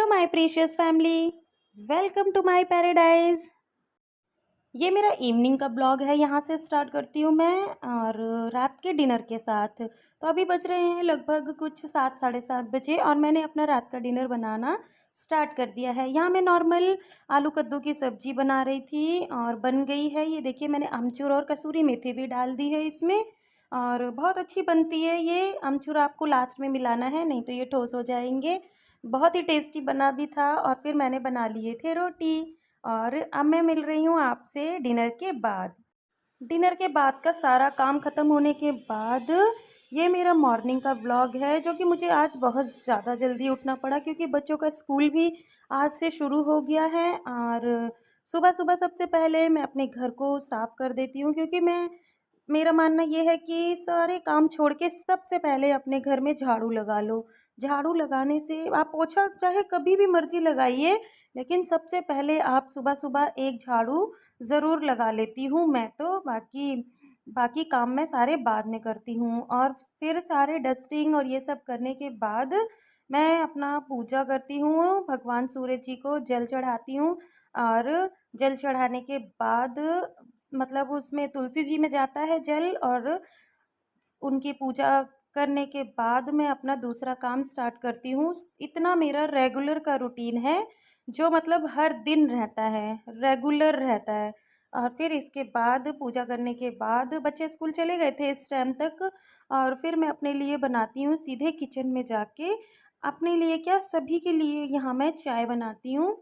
My precious family, welcome to my paradise. ये मेरा evening का ब्लॉग है। यहाँ से स्टार्ट करती हूँ मैं और रात के डिनर के साथ। तो अभी बज रहे हैं लगभग कुछ 7 साढ़े 7 बजे और मैंने अपना रात का डिनर बनाना स्टार्ट कर दिया है। यहाँ मैं नॉर्मल आलू कद्दू की सब्जी बना रही थी और बन गई है। ये देखिए, मैंने अमचूर और कसूरी मेथी भी डाल दी है इसमें और बहुत अच्छी बनती है। ये अमचूर आपको लास्ट में मिलाना है, नहीं तो ये ठोस हो जाएंगे। बहुत ही टेस्टी बना भी था। और फिर मैंने बना लिए थे रोटी और अब मैं मिल रही हूँ आपसे डिनर के बाद। डिनर के बाद का सारा काम ख़त्म होने के बाद ये मेरा मॉर्निंग का व्लॉग है, जो कि मुझे आज बहुत ज़्यादा जल्दी उठना पड़ा क्योंकि बच्चों का स्कूल भी आज से शुरू हो गया है। और सुबह सुबह सबसे पहले मैं अपने घर को साफ़ कर देती हूँ क्योंकि मेरा मानना ये है कि सारे काम छोड़ के सबसे पहले अपने घर में झाड़ू लगा लो। झाड़ू लगाने से आप पोछा चाहे कभी भी मर्ज़ी लगाइए, लेकिन सबसे पहले आप सुबह-सुबह एक झाड़ू ज़रूर लगा लेती हूँ मैं तो। बाकी बाकी काम मैं सारे बाद में करती हूँ और फिर सारे डस्टिंग और ये सब करने के बाद मैं अपना पूजा करती हूँ, भगवान सूरज जी को जल चढ़ाती हूँ। और जल चढ़ाने के बाद मतलब उसमें तुलसी जी में जाता है जल और उनकी पूजा करने के बाद मैं अपना दूसरा काम स्टार्ट करती हूँ। इतना मेरा रेगुलर का रूटीन है, जो मतलब हर दिन रहता है, रेगुलर रहता है। और फिर इसके बाद पूजा करने के बाद बच्चे स्कूल चले गए थे इस टाइम तक और फिर मैं अपने लिए बनाती हूँ सीधे किचन में जाके, अपने लिए क्या सभी के लिए यहाँ मैं चाय बनाती हूँ।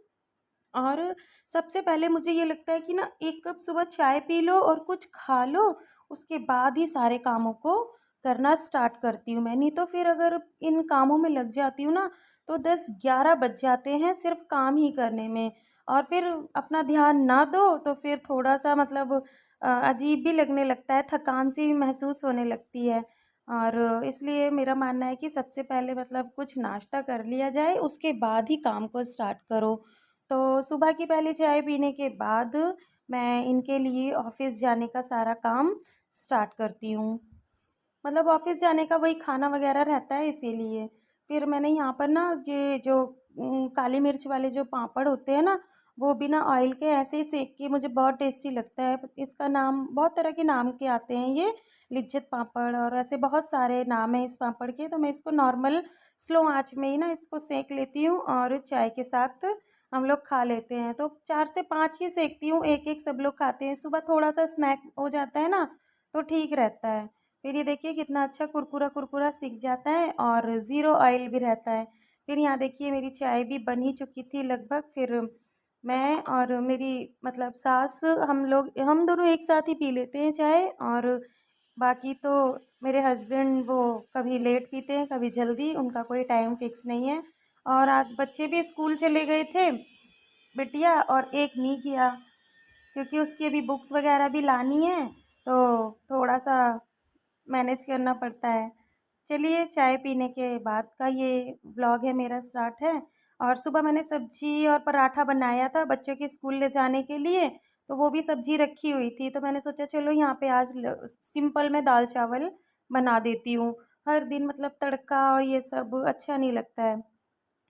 और सबसे पहले मुझे ये लगता है कि ना 1 कप सुबह चाय पी लो और कुछ खा लो, उसके बाद ही सारे कामों को करना स्टार्ट करती हूँ मैं। नहीं तो फिर अगर इन कामों में लग जाती हूँ ना, तो 10-11 बज जाते हैं सिर्फ़ काम ही करने में। और फिर अपना ध्यान ना दो तो फिर थोड़ा-सा मतलब अजीब भी लगने लगता है, थकान सी भी महसूस होने लगती है। और इसलिए मेरा मानना है कि सबसे पहले मतलब कुछ नाश्ता कर लिया जाए, उसके बाद ही काम को स्टार्ट करो। तो सुबह की पहली चाय पीने के बाद मैं इनके लिए ऑफ़िस जाने का सारा काम स्टार्ट करती हूँ। मतलब ऑफ़िस जाने का वही खाना वग़ैरह रहता है इसीलिए। फिर मैंने यहाँ पर ना ये जो काली मिर्च वाले जो पापड़ होते हैं ना, वो बिना ऑयल के ऐसे ही सेक के मुझे बहुत टेस्टी लगता है। इसका नाम बहुत तरह के नाम के आते हैं ये, लिज्जत पापड़ और ऐसे बहुत सारे नाम हैं इस पापड़ के। तो मैं इसको नॉर्मल स्लो आँच में ही ना इसको सेक लेती हूँ और चाय के साथ हम लोग खा लेते हैं। तो 4 से 5 ही सेकती हूँ, एक-एक सब लोग खाते हैं। सुबह थोड़ा-सा स्नैक हो जाता है ना, तो ठीक रहता है। फिर ये देखिए कितना अच्छा कुरकुरा-कुरकुरा सिक जाता है और ज़ीरो ऑयल भी रहता है। फिर यहाँ देखिए मेरी चाय भी बन ही चुकी थी लगभग। फिर मैं और मेरी मतलब सास, हम दोनों एक साथ ही पी लेते हैं चाय। और बाकी तो मेरे हस्बैंड वो कभी लेट पीते हैं, कभी जल्दी, उनका कोई टाइम फ़िक्स नहीं है। और आज बच्चे भी स्कूल चले गए थे, बिटिया और एक नहीं किया क्योंकि उसकी अभी बुक्स वग़ैरह भी लानी है, तो थोड़ा-सा मैनेज करना पड़ता है। चलिए, चाय पीने के बाद का ये व्लॉग है मेरा स्टार्ट है। और सुबह मैंने सब्ज़ी और पराठा बनाया था बच्चों के स्कूल ले जाने के लिए, तो वो भी सब्ज़ी रखी हुई थी। तो मैंने सोचा चलो यहाँ पे आज सिंपल मैं दाल-चावल बना देती हूँ। हर दिन मतलब तड़का और ये सब अच्छा नहीं लगता है।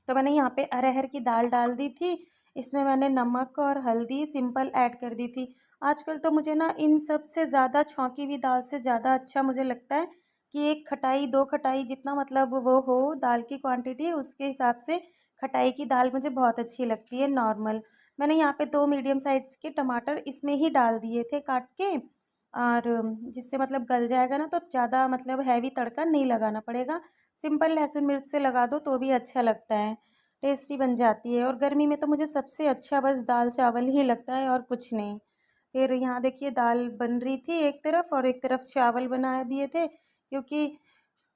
तो मैंने यहाँ पे अरहर की दाल डाल दी थी। इसमें मैंने नमक और हल्दी सिंपल ऐड कर दी थी। आजकल तो मुझे ना इन सब से ज़्यादा छौंकी हुई दाल से ज़्यादा अच्छा मुझे लगता है कि 1 खटाई 2 खटाई जितना मतलब वो हो दाल की क्वांटिटी, उसके हिसाब से खटाई की दाल मुझे बहुत अच्छी लगती है नॉर्मल। मैंने यहाँ पे 2 मीडियम साइज़ के टमाटर इसमें ही डाल दिए थे काट के। और जिससे मतलब गल जाएगा ना, तो ज़्यादा मतलब हैवी तड़का नहीं लगाना पड़ेगा। सिंपल लहसुन मिर्च से लगा दो तो भी अच्छा लगता है, टेस्टी बन जाती है। और गर्मी में तो मुझे सबसे अच्छा बस दाल-चावल ही लगता है और कुछ नहीं। फिर यहाँ देखिए दाल बन रही थी एक तरफ और एक तरफ चावल बना दिए थे क्योंकि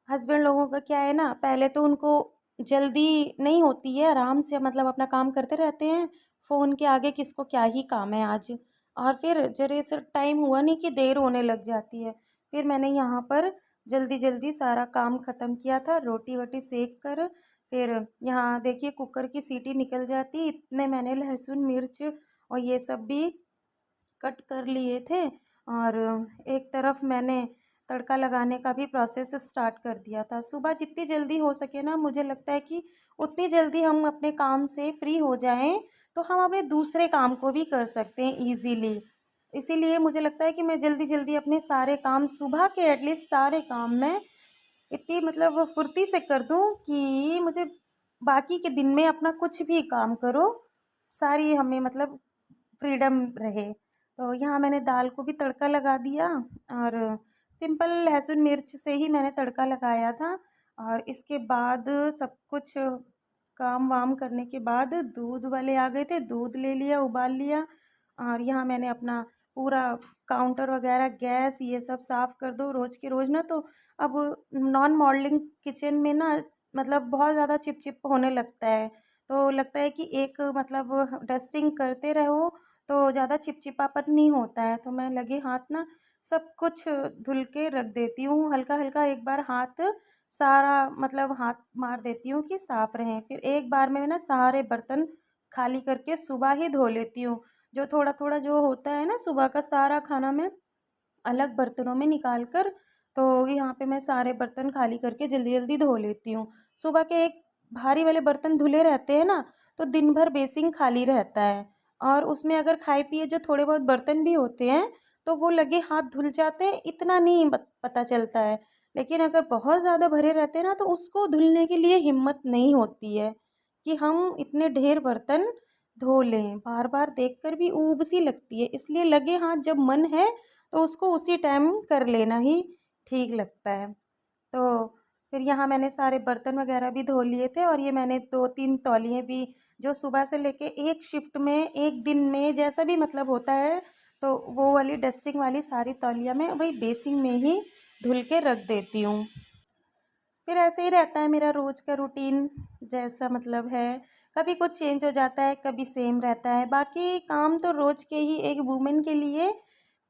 हस्बैंड लोगों का क्या है ना, पहले तो उनको जल्दी नहीं होती है, आराम से मतलब अपना काम करते रहते हैं, फ़ोन के आगे किसको क्या ही काम है आज। और फिर ज़रा सा टाइम हुआ नहीं कि देर होने लग जाती है। फिर मैंने यहाँ पर जल्दी-जल्दी सारा काम ख़त्म किया था, रोटी-वोटी सेक कर। फिर यहाँ देखिए कुकर की सीटी निकल जाती, इतने मैंने लहसुन, मिर्च और ये सब भी कट कर लिए थे। और एक तरफ मैंने तड़का लगाने का भी प्रोसेस स्टार्ट कर दिया था। सुबह जितनी जल्दी हो सके ना, मुझे लगता है कि उतनी जल्दी हम अपने काम से फ्री हो जाएँ, तो हम अपने दूसरे काम को भी कर सकते हैं ईज़िली। इसीलिए मुझे लगता है कि मैं जल्दी-जल्दी अपने सारे काम, सुबह के एटलीस्ट सारे काम मैं इतनी मतलब फुर्ती से कर दूँ कि मुझे बाकी के दिन में अपना कुछ भी काम करो, सारी हमें मतलब फ्रीडम रहे। तो यहाँ मैंने दाल को भी तड़का लगा दिया और सिंपल लहसुन मिर्च से ही मैंने तड़का लगाया था। और इसके बाद सब कुछ काम वाम करने के बाद दूध वाले आ गए थे, दूध ले लिया, उबाल लिया। और यहाँ मैंने अपना पूरा काउंटर वगैरह, गैस ये सब साफ़ कर दो रोज़ के रोज़ ना, तो अब नॉन मॉडलिंग किचन में ना मतलब बहुत ज़्यादा चिपचिप होने लगता है। तो लगता है कि एक मतलब डस्टिंग करते रहो तो ज़्यादा चिपचिपापन नहीं होता है। तो मैं लगे हाथ ना सब कुछ धुल के रख देती हूँ, हल्का-हल्का एक बार हाथ सारा मतलब हाथ मार देती हूँ कि साफ़ रहें। फिर एक बार में ना सारे बर्तन खाली करके सुबह ही धो लेती हूँ। जो थोड़ा-थोड़ा जो होता है ना सुबह का सारा खाना मैं अलग बर्तनों में निकाल कर, तो यहाँ पे मैं सारे बर्तन खाली करके जल्दी-जल्दी धो लेती हूँ। सुबह के एक भारी वाले बर्तन धुले रहते हैं ना, तो दिन भर बेसिन खाली रहता है और उसमें अगर खाए-पिए जो थोड़े बहुत बर्तन भी होते हैं, तो वो लगे हाथ धुल जाते हैं, इतना नहीं पता चलता है। लेकिन अगर बहुत ज़्यादा भरे रहते हैं ना, तो उसको धुलने के लिए हिम्मत नहीं होती है कि हम इतने ढेर बर्तन धो लें। बार-बार देखकर भी ऊब सी लगती है, इसलिए लगे हाथ जब मन है तो उसको उसी टाइम कर लेना ही ठीक लगता है। तो फिर यहाँ मैंने सारे बर्तन वग़ैरह भी धो लिए थे और ये मैंने 2-3 तौलिए भी जो सुबह से लेके एक शिफ्ट में, एक दिन में जैसा भी मतलब होता है, तो वो वाली डस्टिंग वाली सारी तौलिया मैं वही बेसिन में ही धुल के रख देती हूँ। फिर ऐसे ही रहता है मेरा रोज़ का रूटीन, जैसा मतलब है। कभी कुछ चेंज हो जाता है, कभी सेम रहता है। बाकी काम तो रोज़ के ही एक वूमेन के लिए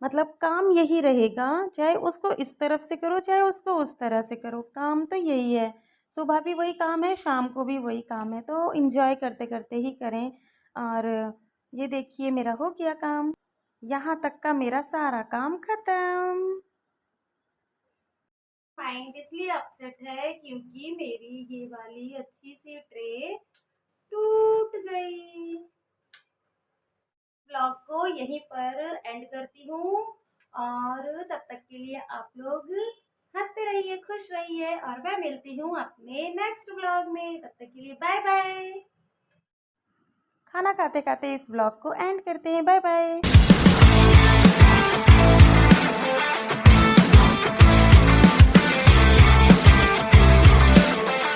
मतलब काम यही रहेगा, चाहे उसको इस तरफ से करो, चाहे उसको उस तरह से करो, काम तो यही है। सुबह भी वही काम है, शाम को भी वही काम है, तो एन्जॉय करते-करते ही करें। और ये देखिए मेरा हो गया काम, यहाँ तक का मेरा सारा काम खत्म। माइंड इसलिए अपसेट है क्योंकि मेरी ये वाली अच्छी सी ट्रे टूट गई। ब्लॉग को यहीं पर एंड करती हूँ और तब तक के लिए आप लोग हंसते रहिए, खुश रहिए और मैं मिलती हूँ अपने नेक्स्ट ब्लॉग में। तब तक के लिए बाय बाय। खाना खाते खाते इस ब्लॉग को एंड करते हैं। Bye bye.